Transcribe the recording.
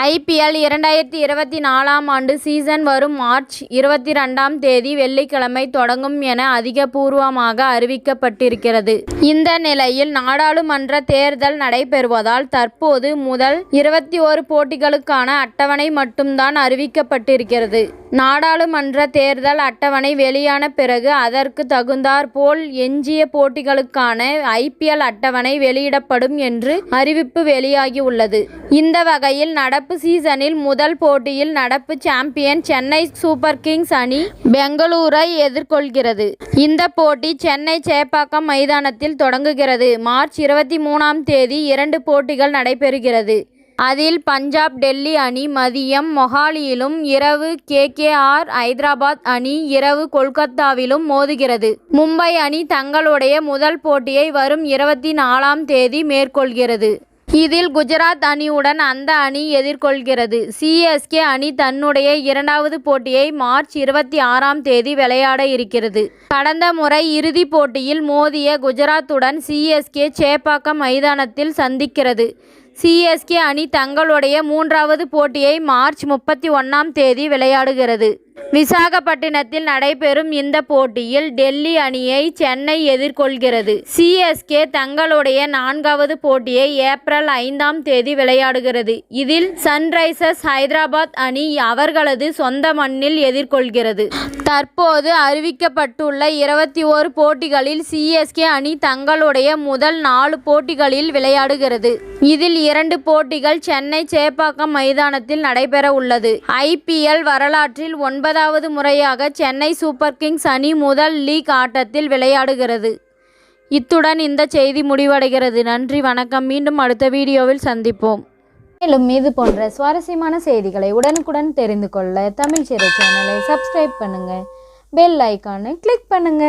IPL 2024ஆம் ஆண்டு season வரும் March 22ஆம் தேதி வெள்ளிக்கிழமை தொடங்கும் என அதிகாரப்பூர்வமாக அறிவிக்கப்பட்டிருக்கிறது. இந்த நிலையில் நாடாளுமன்ற தேர்தல் நடைபெறுவதால் தற்போது முதல் 21 போட்டிகளுக்கான அட்டவணை மட்டும்தான் அறிவிக்கப்பட்டிருக்கிறது. நாடாளுமன்ற தேர்தல் அட்டவணை வெளியான பிறகு அதற்கு தகுந்தாற்போல் எஞ்சிய போட்டிகளுக்கான ஐபிஎல் அட்டவணை வெளியிடப்படும் என்று அறிவிப்பு வெளியாகியுள்ளது. இந்த வகையில் நடப்பு சீசனில் முதல் போட்டியில் நடப்பு சாம்பியன் சென்னை சூப்பர் கிங்ஸ் அணி பெங்களூரை எதிர்கொள்கிறது. இந்த போட்டி சென்னை சேப்பாக்கம் மைதானத்தில் தொடங்குகிறது. மார்ச் 23ஆம் தேதி 2 போட்டிகள் நடைபெறுகிறது. அதில் பஞ்சாப் டெல்லி அணி மதியம் மொஹாலியிலும் இரவு கேகேஆர் ஐதராபாத் அணி இரவு கொல்கத்தாவிலும் மோதுகிறது. மும்பை அணி தங்களுடைய முதல் போட்டியை வரும் 24ஆம் தேதி மேற்கொள்கிறது. இதில் குஜராத் அணியுடன் அந்த அணி எதிர்கொள்கிறது. சிஎஸ்கே அணி தன்னுடைய 2வது போட்டியை மார்ச் 26ஆம் தேதி விளையாட இருக்கிறது. கடந்த முறை இறுதிப் போட்டியில் மோதிய குஜராத்துடன் சிஎஸ்கே சேப்பாக்கம் மைதானத்தில் சந்திக்கிறது. சிஎஸ்கே அணி தங்களுடைய 3வது போட்டியை மார்ச் 31ஆம் தேதி விளையாடுகிறது. விசாகப்பட்டினத்தில் நடைபெறும் இந்த போட்டியில் டெல்லி அணியை சென்னை எதிர்கொள்கிறது. சிஎஸ்கே தங்களுடைய 4வது போட்டியை ஏப்ரல் 5ஆம் தேதி விளையாடுகிறது. இதில் சன்ரைசர்ஸ் ஹைதராபாத் அணி அவர்களது சொந்த மண்ணில் எதிர்கொள்கிறது. தற்போது அறிவிக்கப்பட்டுள்ள 21 போட்டிகளில் சிஎஸ்கே அணி தங்களுடைய முதல் 4 போட்டிகளில் விளையாடுகிறது. இதில் 2 போட்டிகள் சென்னை சேப்பாக்கம் மைதானத்தில் நடைபெற உள்ளது. ஐபிஎல் வரலாற்றில் 9வது முறையாக சென்னை சூப்பர் கிங்ஸ் அணி முதல் லீக் ஆட்டத்தில் விளையாடுகிறது. இத்துடன் இந்த செய்தி முடிவடைகிறது. நன்றி, வணக்கம். மீண்டும் அடுத்த வீடியோவில் சந்திப்போம். மேலும் இது போன்ற சுவாரஸ்யமான செய்திகளை உடனுக்குடன் தெரிந்து கொள்ள தமிழ் சிறை சேனலை சப்ஸ்கிரைப் பண்ணுங்க, பெல் ஐகானை கிளிக் பண்ணுங்க.